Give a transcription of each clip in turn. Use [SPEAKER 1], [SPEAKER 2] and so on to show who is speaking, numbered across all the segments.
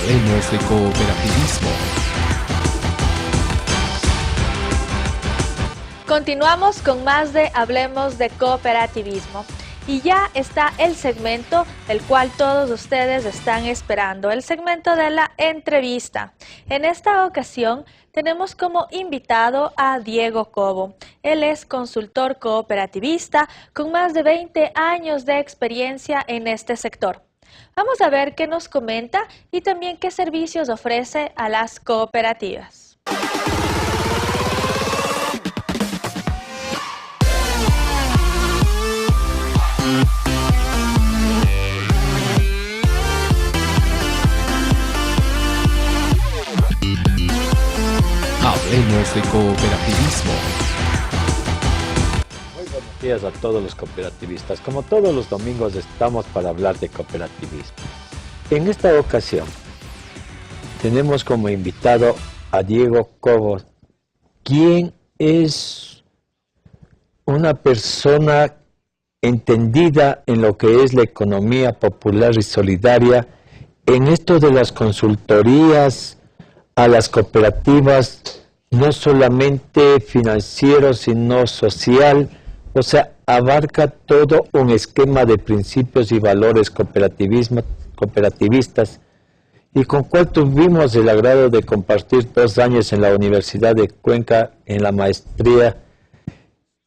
[SPEAKER 1] Hablemos de cooperativismo.
[SPEAKER 2] Continuamos con más de Hablemos de Cooperativismo. Y ya está el segmento el cual todos ustedes están esperando, el segmento de la entrevista. En esta ocasión tenemos como invitado a Diego Cobo. Él es consultor cooperativista con más de 20 años de experiencia en este sector. Vamos a ver qué nos comenta y también qué servicios ofrece a las cooperativas.
[SPEAKER 1] Hablemos de cooperativismo.
[SPEAKER 3] Muy buenos días a todos los cooperativistas. Como todos los domingos estamos para hablar de cooperativismo. En esta ocasión tenemos como invitado a Diego Cobo, quien es una persona entendida en lo que es la economía popular y solidaria, en esto de las consultorías a las cooperativas, no solamente financiero, sino social, o sea, abarca todo un esquema de principios y valores cooperativistas, y con cual tuvimos el agrado de compartir 2 años en la Universidad de Cuenca en la maestría,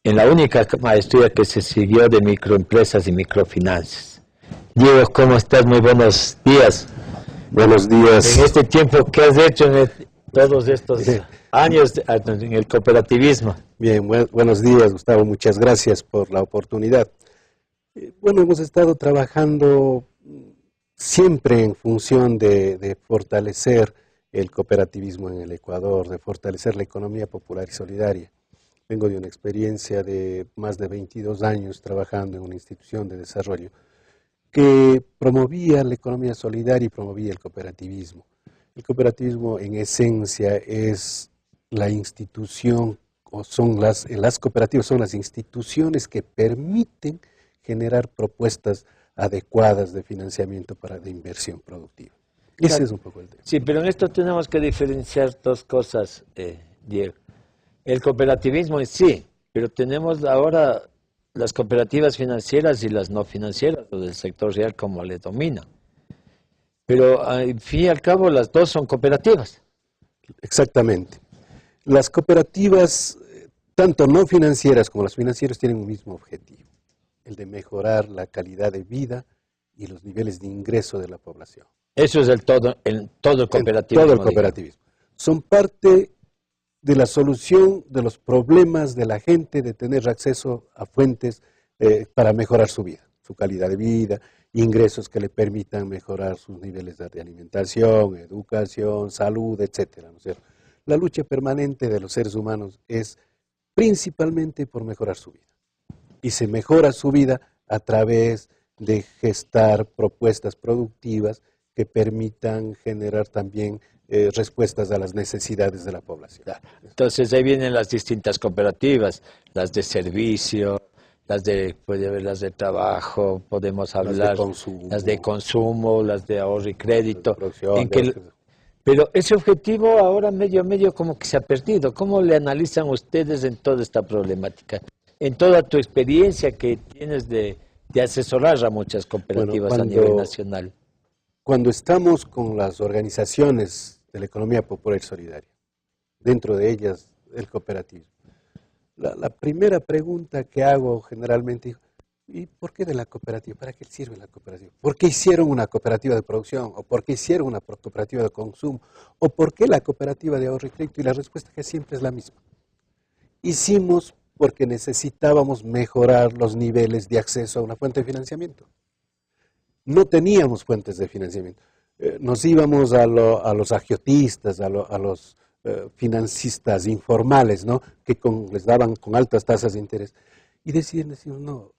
[SPEAKER 3] en la única maestría que se siguió de microempresas y microfinanzas. Diego, ¿cómo estás? Muy buenos días.
[SPEAKER 4] Buenos días.
[SPEAKER 3] En este tiempo, ¿qué has hecho en todos estos años en el cooperativismo?
[SPEAKER 4] Bien, buenos días, Gustavo. Muchas gracias por la oportunidad. Bueno, hemos estado trabajando siempre en función de fortalecer el cooperativismo en el Ecuador, de fortalecer la economía popular y solidaria. Vengo de una experiencia de más de 22 años trabajando en una institución de desarrollo que promovía la economía solidaria y promovía el cooperativismo. El cooperativismo en esencia es la institución, o son las cooperativas son las instituciones que permiten generar propuestas adecuadas de financiamiento de inversión productiva. Claro. Ese es un poco el tema.
[SPEAKER 3] Sí, pero en esto tenemos que diferenciar 2 cosas, Diego. El cooperativismo en sí, pero tenemos ahora las cooperativas financieras y las no financieras, o del sector real como le domina. Pero al fin y al cabo las 2 son cooperativas.
[SPEAKER 4] Exactamente. Las cooperativas, tanto no financieras como las financieras, tienen un mismo objetivo, el de mejorar la calidad de vida y los niveles de ingreso de la población.
[SPEAKER 3] Eso es todo el cooperativismo.
[SPEAKER 4] Todo el cooperativismo. Son parte de la solución de los problemas de la gente, de tener acceso a fuentes para mejorar su vida, su calidad de vida, ingresos que le permitan mejorar sus niveles de alimentación, educación, salud, etcétera, ¿no es cierto? La lucha permanente de los seres humanos es principalmente por mejorar su vida. Y se mejora su vida a través de gestar propuestas productivas que permitan generar también respuestas a las necesidades de la población.
[SPEAKER 3] Entonces ahí vienen las distintas cooperativas, las de servicio, puede haber las de trabajo, podemos hablar, las de consumo, las de ahorro y crédito. Pero ese objetivo ahora medio a medio como que se ha perdido. ¿Cómo le analizan ustedes en toda esta problemática? En toda tu experiencia que tienes de asesorar a muchas cooperativas a nivel nacional.
[SPEAKER 4] Cuando estamos con las organizaciones de la economía popular y solidaria, dentro de ellas el cooperativismo, la primera pregunta que hago generalmente, ¿y por qué de la cooperativa? ¿Para qué sirve la cooperativa? ¿Por qué hicieron una cooperativa de producción? ¿O por qué hicieron una cooperativa de consumo? ¿O por qué la cooperativa de ahorro y crédito? Y la respuesta que siempre es la misma. Hicimos porque necesitábamos mejorar los niveles de acceso a una fuente de financiamiento. No teníamos fuentes de financiamiento. Nos íbamos a los agiotistas, a los financistas informales, ¿no? Que les daban con altas tasas de interés. Y decimos, no,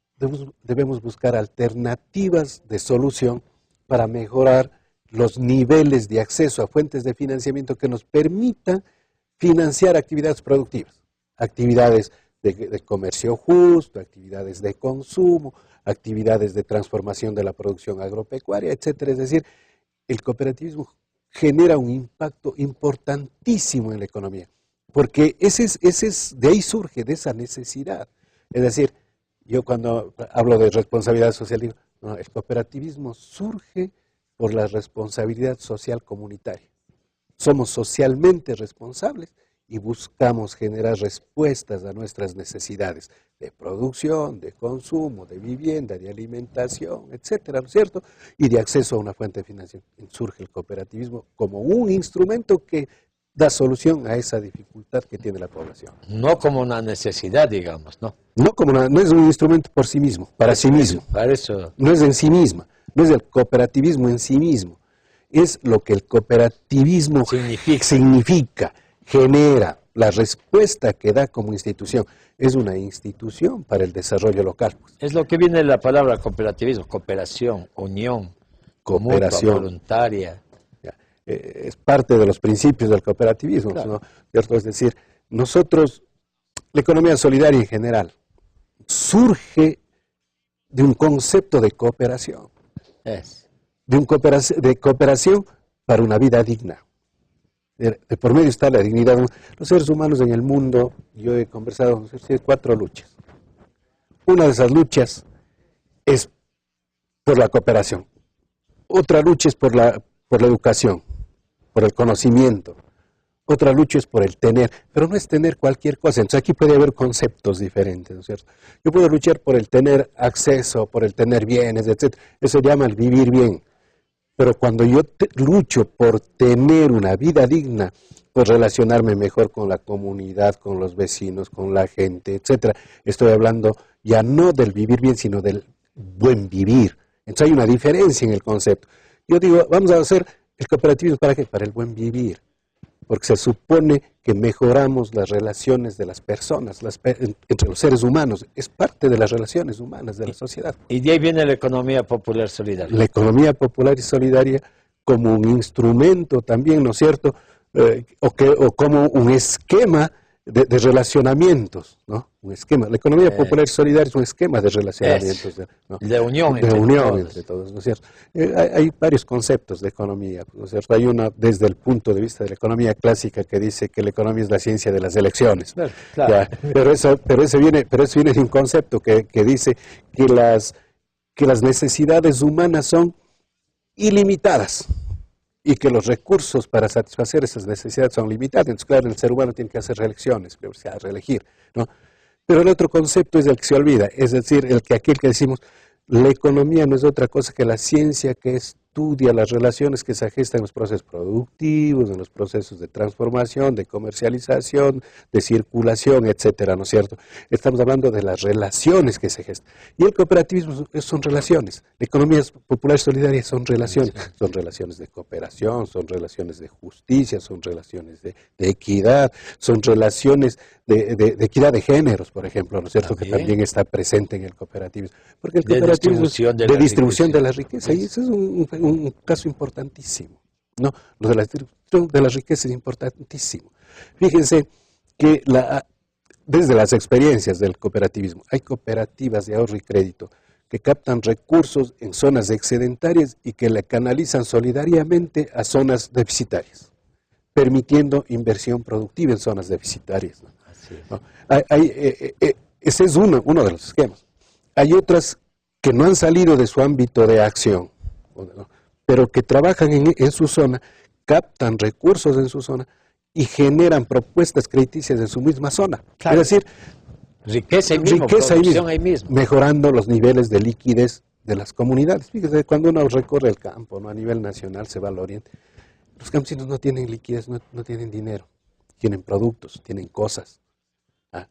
[SPEAKER 4] debemos buscar alternativas de solución para mejorar los niveles de acceso a fuentes de financiamiento que nos permitan financiar actividades productivas, actividades de comercio justo, actividades de consumo, actividades de transformación de la producción agropecuaria, etcétera. Es decir, el cooperativismo genera un impacto importantísimo en la economía, porque de ahí surge, de esa necesidad. Es decir, yo cuando hablo de responsabilidad social digo, no, el cooperativismo surge por la responsabilidad social comunitaria. Somos socialmente responsables y buscamos generar respuestas a nuestras necesidades de producción, de consumo, de vivienda, de alimentación, etcétera, ¿no es cierto? Y de acceso a una fuente de financiación. Surge el cooperativismo como un instrumento que da solución a esa dificultad que tiene la población.
[SPEAKER 3] No como una necesidad, digamos, ¿no?
[SPEAKER 4] No es un instrumento por sí mismo, para sí mismo.
[SPEAKER 3] Para eso.
[SPEAKER 4] No es en sí misma, no es el cooperativismo en sí mismo. Es lo que el cooperativismo significa, genera, la respuesta que da como institución. Es una institución para el desarrollo local.
[SPEAKER 3] Es lo que viene de la palabra cooperativismo, cooperación, unión, cooperación voluntaria.
[SPEAKER 4] Es parte de los principios del cooperativismo, claro. ¿No? ¿Cierto? Es decir, nosotros, la economía solidaria en general, surge de un concepto de cooperación. De cooperación para una vida digna. De por medio está la dignidad. Los seres humanos en el mundo, yo he conversado con 4 luchas. Una de esas luchas es por la cooperación. Otra lucha es por la educación, por el conocimiento. Otra lucha es por el tener, pero no es tener cualquier cosa. Entonces aquí puede haber conceptos diferentes, ¿no es cierto? Yo puedo luchar por el tener acceso, por el tener bienes, etc. Eso se llama el vivir bien. Pero cuando yo lucho por tener una vida digna, pues relacionarme mejor con la comunidad, con los vecinos, con la gente, etc. Estoy hablando ya no del vivir bien, sino del buen vivir. Entonces hay una diferencia en el concepto. Yo digo, vamos a hacer el cooperativismo, ¿para qué? Para el buen vivir. Porque se supone que mejoramos las relaciones de las personas, entre los seres humanos. Es parte de las relaciones humanas de la sociedad.
[SPEAKER 3] Y de ahí viene la economía popular solidaria.
[SPEAKER 4] La economía popular y solidaria como un instrumento también, ¿no es cierto? O como un esquema de relacionamiamente, ¿no? Un esquema. La economía popular y solidaria es un esquema de relacionamientos. ¿No?
[SPEAKER 3] De unión
[SPEAKER 4] entre todos, ¿no es cierto? Hay varios conceptos de economía, ¿no es cierto? Hay una desde el punto de vista de la economía clásica que dice que la economía es la ciencia de las elecciones.
[SPEAKER 3] Claro.
[SPEAKER 4] Ya, pero eso viene de un concepto que dice que las necesidades humanas son ilimitadas y que los recursos para satisfacer esas necesidades son limitados. Entonces, claro, el ser humano tiene que hacer reelecciones, reelegir, ¿no? Pero el otro concepto es el que se olvida, es decir, aquel que decimos, la economía no es otra cosa que la ciencia que estudia las relaciones que se gestan en los procesos productivos, en los procesos de transformación, de comercialización, de circulación, etcétera, ¿no es cierto? Estamos hablando de las relaciones que se gestan. Y el cooperativismo son relaciones. La economía popular solidaria son relaciones. Son relaciones de cooperación, son relaciones de justicia, son relaciones de equidad, son relaciones de equidad de géneros, por ejemplo, ¿no es cierto? Que también está presente en el cooperativismo. Porque el cooperativismo es de distribución de la riqueza. Y ese es un caso importantísimo, ¿no? Lo de la distribución de la riqueza es importantísimo. Fíjense que desde las experiencias del cooperativismo, hay cooperativas de ahorro y crédito que captan recursos en zonas excedentarias y que le canalizan solidariamente a zonas deficitarias, permitiendo inversión productiva en zonas deficitarias, ¿no? ¿No? Ese es uno de los esquemas. Hay otras que no han salido de su ámbito de acción, pero que trabajan en su zona, captan recursos en su zona y generan propuestas crediticias en su misma zona.
[SPEAKER 3] Claro.
[SPEAKER 4] Es decir,
[SPEAKER 3] riqueza ahí mismo,
[SPEAKER 4] mejorando los niveles de liquidez de las comunidades. Fíjese, cuando uno recorre el campo, ¿no? A nivel nacional se va al oriente, los campesinos no tienen liquidez, no tienen dinero, tienen productos, tienen cosas,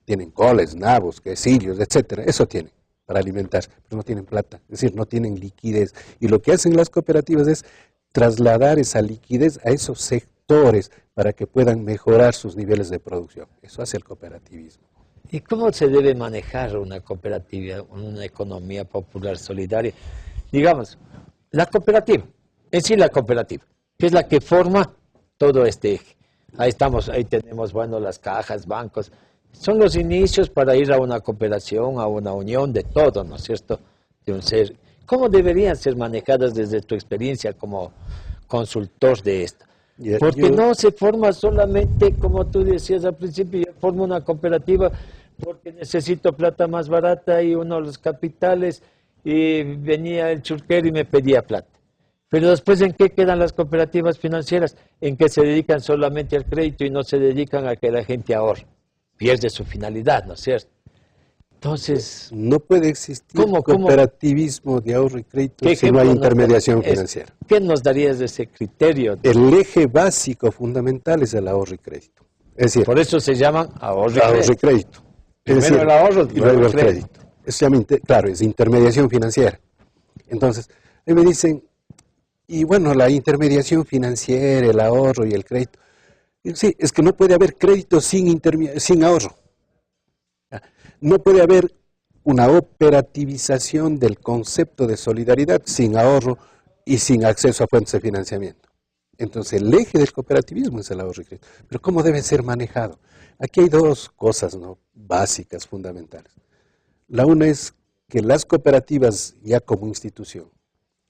[SPEAKER 4] tienen coles, nabos, quesillos, etcétera, eso tienen para alimentarse, pero no tienen plata, es decir, no tienen liquidez. Y lo que hacen las cooperativas es trasladar esa liquidez a esos sectores para que puedan mejorar sus niveles de producción. Eso hace el cooperativismo.
[SPEAKER 3] ¿Y cómo se debe manejar una cooperativa, una economía popular solidaria? Digamos, la cooperativa, en sí la cooperativa, que es la que forma todo este eje. Ahí tenemos, bueno, las cajas, bancos. Son los inicios para ir a una cooperación, a una unión de todo, ¿no es cierto? De un ser. ¿Cómo deberían ser manejadas desde tu experiencia como consultor de esto? Porque no se forma solamente, como tú decías al principio, yo formo una cooperativa porque necesito plata más barata y uno de los capitales, y venía el churquero y me pedía plata. Pero después, ¿en qué quedan las cooperativas financieras? En que se dedican solamente al crédito y no se dedican a que la gente ahorre. Pierde su finalidad, ¿no es cierto? Entonces,
[SPEAKER 4] no puede existir cooperativismo de ahorro y crédito si no hay intermediación financiera.
[SPEAKER 3] ¿Qué nos darías de ese criterio?
[SPEAKER 4] El eje básico fundamental es el ahorro y crédito. Es decir,
[SPEAKER 3] por eso se llaman ahorro
[SPEAKER 4] y crédito.
[SPEAKER 3] Primero el ahorro y luego el crédito.
[SPEAKER 4] Eso se llama, claro, es intermediación financiera. Entonces, ahí me dicen, y bueno, la intermediación financiera, el ahorro y el crédito. Sí, es que no puede haber crédito sin ahorro. No puede haber una operativización del concepto de solidaridad sin ahorro y sin acceso a fuentes de financiamiento. Entonces, el eje del cooperativismo es el ahorro y crédito. Pero ¿cómo debe ser manejado? Aquí hay dos cosas, ¿no?, básicas, fundamentales. La una es que las cooperativas, ya como institución,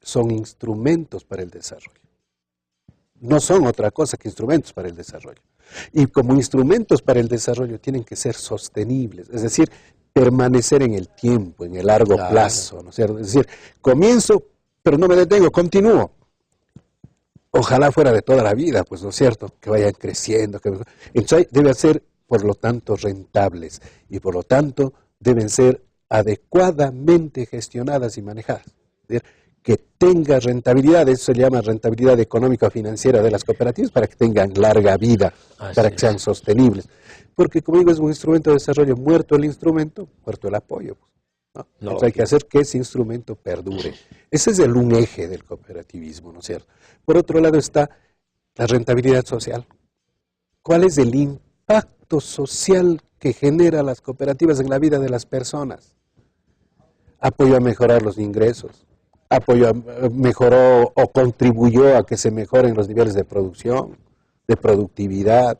[SPEAKER 4] son instrumentos para el desarrollo. No son otra cosa que instrumentos para el desarrollo. Y como instrumentos para el desarrollo tienen que ser sostenibles, es decir, permanecer en el tiempo, en el largo plazo, ¿no es cierto? Es decir, comienzo, pero no me detengo, continúo. Ojalá fuera de toda la vida, pues, ¿no es cierto? Que vayan creciendo. Entonces deben ser, por lo tanto, rentables y por lo tanto deben ser adecuadamente gestionadas y manejadas. Es decir, que tenga rentabilidad, eso se llama rentabilidad económica financiera de las cooperativas, para que tengan larga vida, para que sean sostenibles. Porque, como digo, es un instrumento de desarrollo. Muerto el instrumento, muerto el apoyo, pues, ¿no? Entonces hay que hacer que ese instrumento perdure. Ese es un eje del cooperativismo, ¿no es cierto? Por otro lado está la rentabilidad social. ¿Cuál es el impacto social que genera las cooperativas en la vida de las personas? Apoyo a mejorar los ingresos. Mejoró o contribuyó a que se mejoren los niveles de producción, de productividad,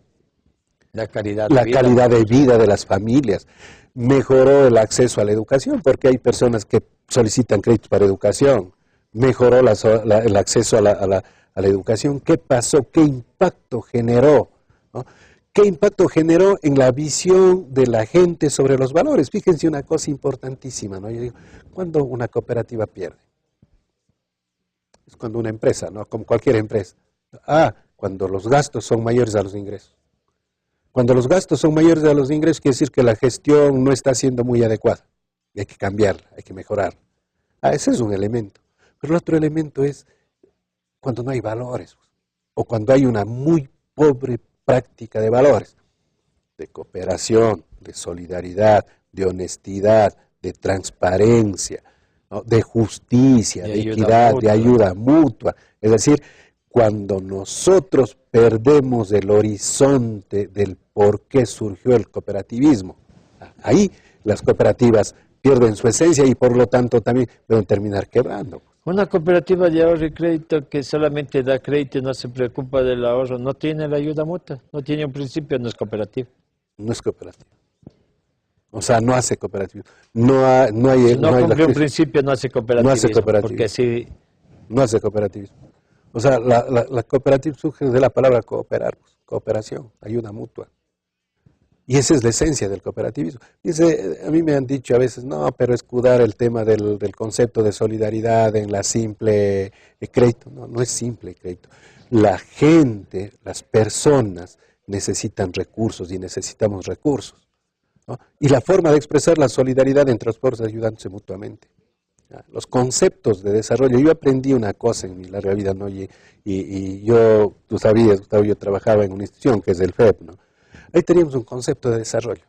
[SPEAKER 4] la calidad de vida de las familias, mejoró el acceso a la educación, porque hay personas que solicitan créditos para educación, mejoró el acceso a la educación. ¿Qué pasó? ¿Qué impacto generó? ¿No? ¿Qué impacto generó en la visión de la gente sobre los valores? Fíjense una cosa importantísima, ¿no? Yo digo, ¿cuándo una cooperativa pierde? Es cuando una empresa, ¿no?, como cualquier empresa. Cuando los gastos son mayores a los ingresos. Cuando los gastos son mayores a los ingresos, quiere decir que la gestión no está siendo muy adecuada. Y hay que cambiarla, hay que mejorarla. Ese es un elemento. Pero el otro elemento es cuando no hay valores, o cuando hay una muy pobre práctica de valores, de cooperación, de solidaridad, de honestidad, de transparencia, ¿no?, de justicia, de equidad, de ayuda mutua. Es decir, cuando nosotros perdemos el horizonte del por qué surgió el cooperativismo, ahí las cooperativas pierden su esencia y por lo tanto también pueden terminar quebrando.
[SPEAKER 3] Una cooperativa de ahorro y crédito que solamente da crédito y no se preocupa del ahorro, no tiene la ayuda mutua, no tiene un principio, no es cooperativa.
[SPEAKER 4] No es cooperativa. O sea, no hace cooperativismo.
[SPEAKER 3] No cumple un principio, no hace cooperativismo.
[SPEAKER 4] No hace cooperativismo.
[SPEAKER 3] Porque así...
[SPEAKER 4] No hace cooperativismo. O sea, la cooperativa surge de la palabra cooperar, pues, cooperación, ayuda mutua. Y esa es la esencia del cooperativismo. Dice, a mí me han dicho a veces, no, pero escudar el tema del concepto de solidaridad en la simple crédito. No, no es simple crédito. La gente, las personas necesitan recursos y necesitamos recursos, ¿no? Y la forma de expresar la solidaridad entre los pueblos es ayudándose mutuamente. Los conceptos de desarrollo. Yo aprendí una cosa en mi larga vida, ¿no? Y yo, tú sabías, Gustavo, yo trabajaba en una institución que es el FEP, ¿no? Ahí teníamos un concepto de desarrollo.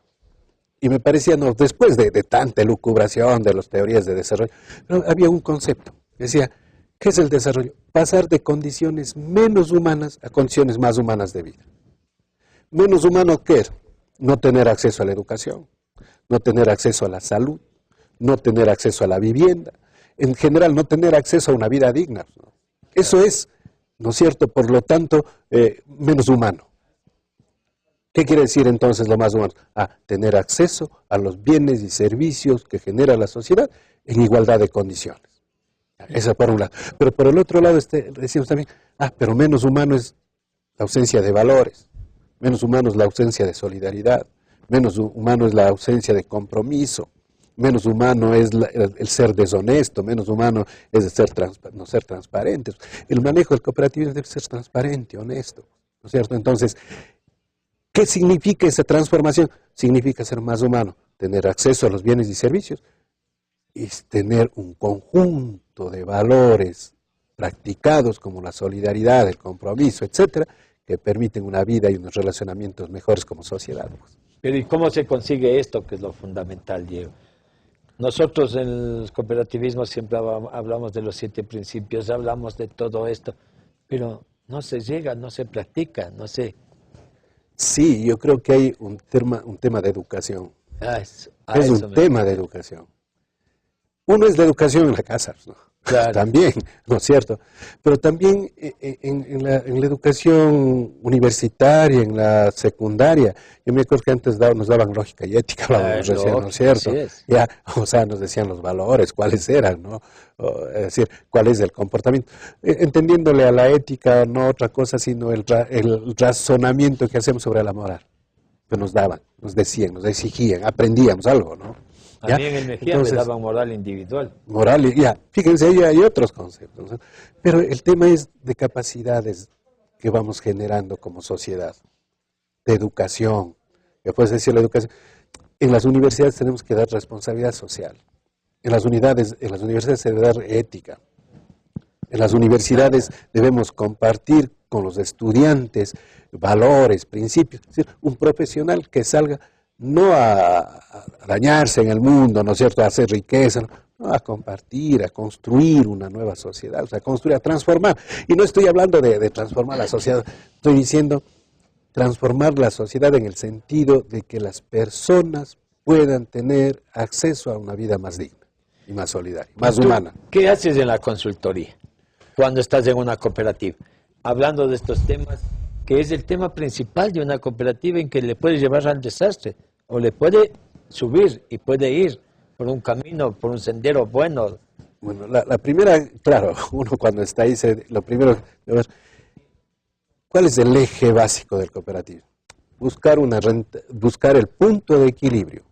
[SPEAKER 4] Y me parecía, no, después de tanta elucubración de las teorías de desarrollo, pero había un concepto. Decía, ¿qué es el desarrollo? Pasar de condiciones menos humanas a condiciones más humanas de vida. Menos humano, ¿qué es? No tener acceso a la educación, no tener acceso a la salud, no tener acceso a la vivienda, en general no tener acceso a una vida digna, ¿no? Eso es, ¿no es cierto?, por lo tanto, menos humano. ¿Qué quiere decir entonces lo más humano? Tener acceso a los bienes y servicios que genera la sociedad en igualdad de condiciones. Eso por un lado. Pero por el otro lado, decimos también, pero menos humano es la ausencia de valores, menos humano es la ausencia de solidaridad, menos humano es la ausencia de compromiso, menos humano es el ser deshonesto, menos humano es no ser transparentes. El manejo del cooperativismo debe ser transparente, honesto, ¿no es cierto? Entonces, ¿qué significa esa transformación? Significa ser más humano, tener acceso a los bienes y servicios, y tener un conjunto de valores practicados como la solidaridad, el compromiso, etcétera, que permiten una vida y unos relacionamientos mejores como sociedad.
[SPEAKER 3] Pero ¿y cómo se consigue esto, que es lo fundamental, Diego? Nosotros en el cooperativismo siempre hablamos de los 7 principios, hablamos de todo esto, pero no se llega, no se practica, no sé.
[SPEAKER 4] Sí, yo creo que hay un tema de educación. Es un tema de educación. Uno es la educación en la casa, ¿no? Claro. También, ¿no es cierto? Pero también en la educación universitaria, en la secundaria. Yo me acuerdo que antes nos daban lógica y ética, recién, ¿no es cierto? Ya, o sea, nos decían los valores, cuáles eran, ¿no? Es decir, cuál es el comportamiento. Entendiéndole a la ética, no otra cosa, sino el razonamiento que hacemos sobre la moral. Que nos daban, nos decían, nos exigían, aprendíamos algo, ¿no?
[SPEAKER 3] A mí en el Mejía me daban moral individual.
[SPEAKER 4] Moral, ya, fíjense, ahí hay otros conceptos, ¿no? Pero el tema es de capacidades que vamos generando como sociedad, de educación, que puedes decir la educación. En las universidades tenemos que dar responsabilidad social, en las universidades se debe dar ética, en las universidades debemos compartir con los estudiantes valores, principios, es decir, un profesional que salga no a dañarse en el mundo, ¿no es cierto?, a hacer riqueza, no, a compartir, a construir una nueva sociedad, o sea, a transformar. Y no estoy hablando de transformar la sociedad, estoy diciendo transformar la sociedad en el sentido de que las personas puedan tener acceso a una vida más digna y más solidaria, más humana.
[SPEAKER 3] ¿Qué haces en la consultoría cuando estás en una cooperativa? Hablando de estos temas, que es el tema principal de una cooperativa en que le puede llevar al desastre, o le puede subir y puede ir por un camino, por un sendero bueno.
[SPEAKER 4] Bueno, la primera, claro, uno cuando está ahí, lo primero, ¿cuál es el eje básico del cooperativismo? Buscar el punto de equilibrio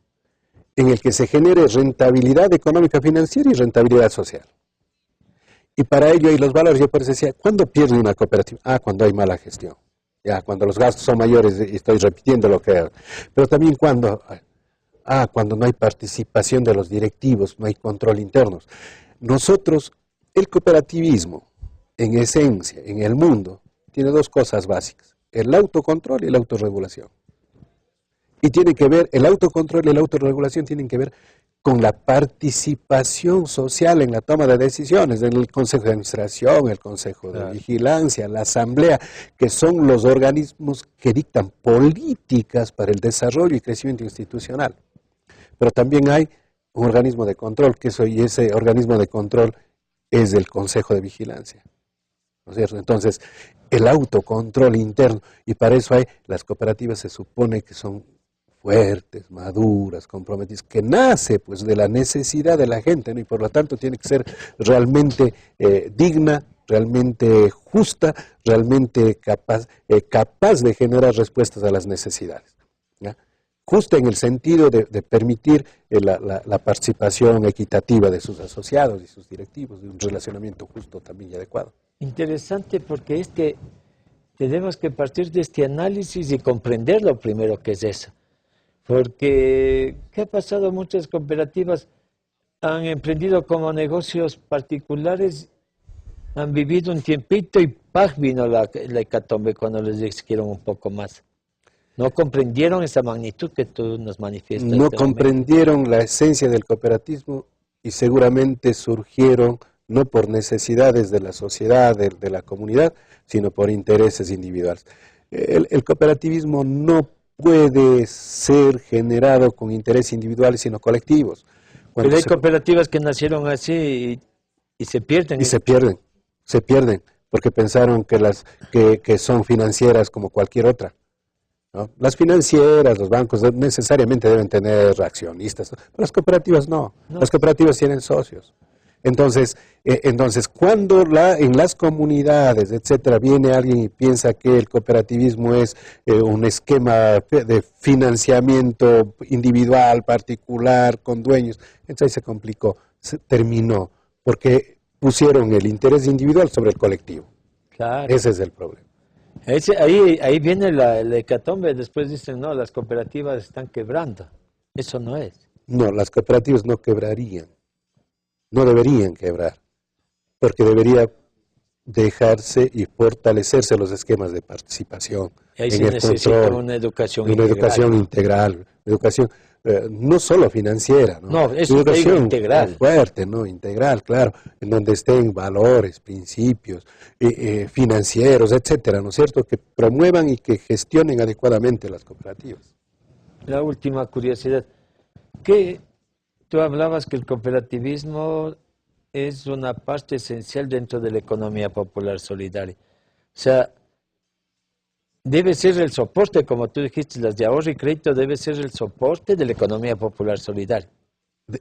[SPEAKER 4] en el que se genere rentabilidad económica financiera y rentabilidad social. Y para ello hay los valores. Yo por eso decía, ¿cuándo pierde una cooperativa? Cuando hay mala gestión. Ya, cuando los gastos son mayores, y estoy repitiendo lo que hago. Pero también cuando no hay participación de los directivos, no hay control interno. Nosotros, el cooperativismo, en esencia, en el mundo, tiene 2 cosas básicas, el autocontrol y la autorregulación. Y tiene que ver, el autocontrol y la autorregulación tienen que ver con la participación social en la toma de decisiones, en el Consejo de Administración, el Consejo de Vigilancia, la Asamblea, que son los organismos que dictan políticas para el desarrollo y crecimiento institucional. Pero también hay un organismo de control, y ese organismo de control es el Consejo de Vigilancia, ¿no es cierto? Entonces, el autocontrol interno, y para eso las cooperativas se supone que son fuertes, maduras, comprometidas, que nace pues de la necesidad de la gente, ¿no? Y por lo tanto tiene que ser realmente digna, realmente justa, realmente capaz de generar respuestas a las necesidades, ¿ya? Justa en el sentido de permitir la participación equitativa de sus asociados y sus directivos, de un relacionamiento justo también y adecuado.
[SPEAKER 3] Interesante, porque es que tenemos que partir de este análisis y comprender lo primero que es eso. Porque, ¿qué ha pasado? Muchas cooperativas han emprendido como negocios particulares, han vivido un tiempito y ¡pah! Vino la hecatombe cuando les exigieron un poco más. No comprendieron esa magnitud que tú nos manifiestas.
[SPEAKER 4] No comprendieron la esencia del cooperativismo y seguramente surgieron no por necesidades de la sociedad, de la comunidad, sino por intereses individuales. El cooperativismo no puede ser generado con intereses individuales, sino colectivos.
[SPEAKER 3] Pero hay cooperativas que nacieron así y se pierden.
[SPEAKER 4] Y se pierden, porque pensaron que son financieras como cualquier otra, ¿no? Las financieras, los bancos necesariamente deben tener accionistas, pero las cooperativas no. Las cooperativas tienen socios. Entonces, cuando en las comunidades, etcétera, viene alguien y piensa que el cooperativismo es un esquema de financiamiento individual, particular, con dueños, entonces ahí se complicó, se terminó, porque pusieron el interés individual sobre el colectivo.
[SPEAKER 3] Claro.
[SPEAKER 4] Ese es el problema.
[SPEAKER 3] Ahí viene el hecatombe, después dicen, no, las cooperativas están quebrando. Eso no es.
[SPEAKER 4] No, las cooperativas no quebrarían, no deberían quebrar, porque debería dejarse y fortalecerse los esquemas de participación.
[SPEAKER 3] Ahí
[SPEAKER 4] en
[SPEAKER 3] se
[SPEAKER 4] el
[SPEAKER 3] necesita
[SPEAKER 4] control,
[SPEAKER 3] una educación
[SPEAKER 4] una
[SPEAKER 3] integral.
[SPEAKER 4] educación integral, educación no solo financiera,
[SPEAKER 3] No, es
[SPEAKER 4] educación
[SPEAKER 3] integral.
[SPEAKER 4] fuerte, ¿no? Integral, claro, en donde estén valores, principios financieros, etcétera, ¿no es cierto?, que promuevan y que gestionen adecuadamente las cooperativas.
[SPEAKER 3] La última curiosidad, que tú hablabas que el cooperativismo es una parte esencial dentro de la economía popular solidaria. O sea, debe ser el soporte, como tú dijiste, las de ahorro y crédito debe ser el soporte de la economía popular solidaria.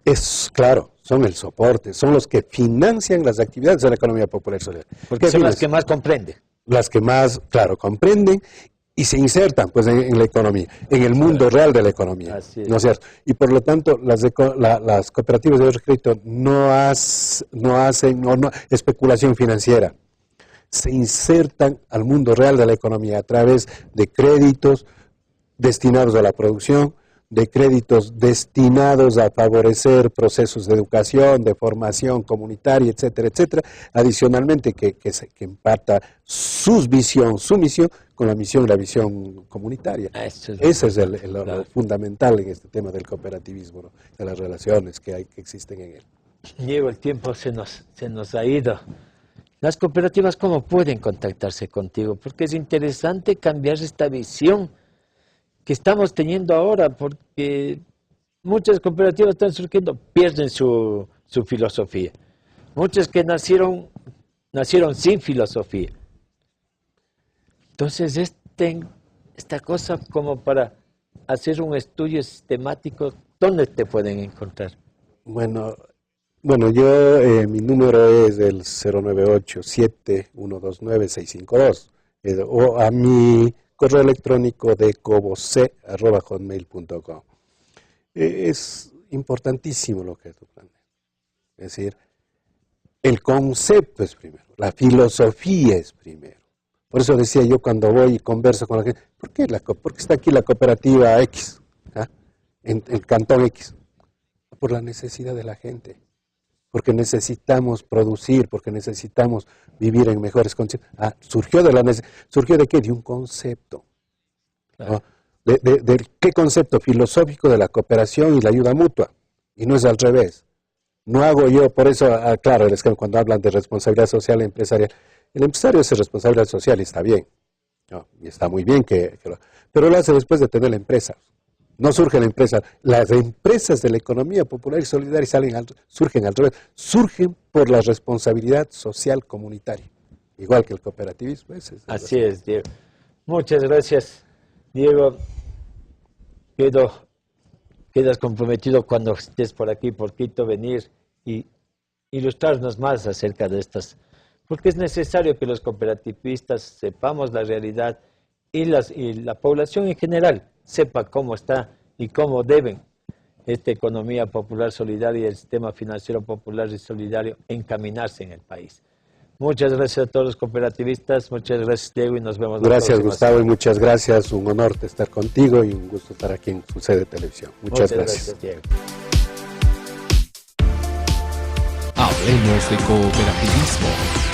[SPEAKER 4] Es claro, son el soporte, son los que financian las actividades de la economía popular solidaria.
[SPEAKER 3] Porque son las que más comprenden. Las
[SPEAKER 4] que más, claro, comprenden y se insertan pues en la economía, en el mundo real de la economía, ¿no es cierto? Y por lo tanto las cooperativas de ahorro y crédito no hacen especulación financiera, se insertan al mundo real de la economía a través de créditos destinados a la producción, de créditos destinados a favorecer procesos de educación, de formación comunitaria, etcétera, etcétera, adicionalmente que empata su misión con la visión comunitaria. Ese es lo fundamental en este tema del cooperativismo, ¿no?, de las relaciones que existen en él.
[SPEAKER 3] Diego, el tiempo se nos ha ido. Las cooperativas, ¿cómo pueden contactarse contigo? Porque es interesante cambiar esta visión que estamos teniendo ahora, porque muchas cooperativas están surgiendo, pierden su filosofía. Muchas que nacieron sin filosofía. Entonces, esta cosa como para hacer un estudio sistemático, ¿dónde te pueden encontrar?
[SPEAKER 4] Bueno, yo, mi número es el 098-7129-652, o a mi correo electrónico de coboc@hotmail.com. Es importantísimo lo que tú planteas. Es decir, el concepto es primero, la filosofía es primero. Por eso decía yo cuando voy y converso con la gente, ¿por qué está aquí la cooperativa X? En el cantón X. Por la necesidad de la gente. Porque necesitamos producir, porque necesitamos vivir en mejores condiciones. ¿Surgió de qué? De un concepto. ¿No? ¿De qué concepto filosófico? De la cooperación y la ayuda mutua. Y no es al revés. No hago yo, por eso, claro, es que cuando hablan de responsabilidad social empresarial, el empresario es responsabilidad social y está bien. ¿No? Y está muy bien pero lo hace después de tener la empresa. No surge la empresa. Las empresas de la economía popular y solidaria surgen al revés. Surgen por la responsabilidad social comunitaria. Igual que el cooperativismo.
[SPEAKER 3] Así es, Diego. Muchas gracias, Diego. Quedas comprometido cuando estés por aquí, por Quito, venir y ilustrarnos más acerca de estas. Porque es necesario que los cooperativistas sepamos la realidad y la población en general sepa cómo está y cómo deben esta economía popular solidaria y el sistema financiero popular y solidario encaminarse en el país. Muchas gracias a todos los cooperativistas, muchas gracias, Diego, y nos vemos la próxima
[SPEAKER 4] Gracias, Gustavo,
[SPEAKER 3] semana.
[SPEAKER 4] y muchas gracias. Un honor estar contigo y un gusto estar aquí en Sucede Televisión. Muchas gracias.
[SPEAKER 3] Diego.
[SPEAKER 1] Hablemos de cooperativismo.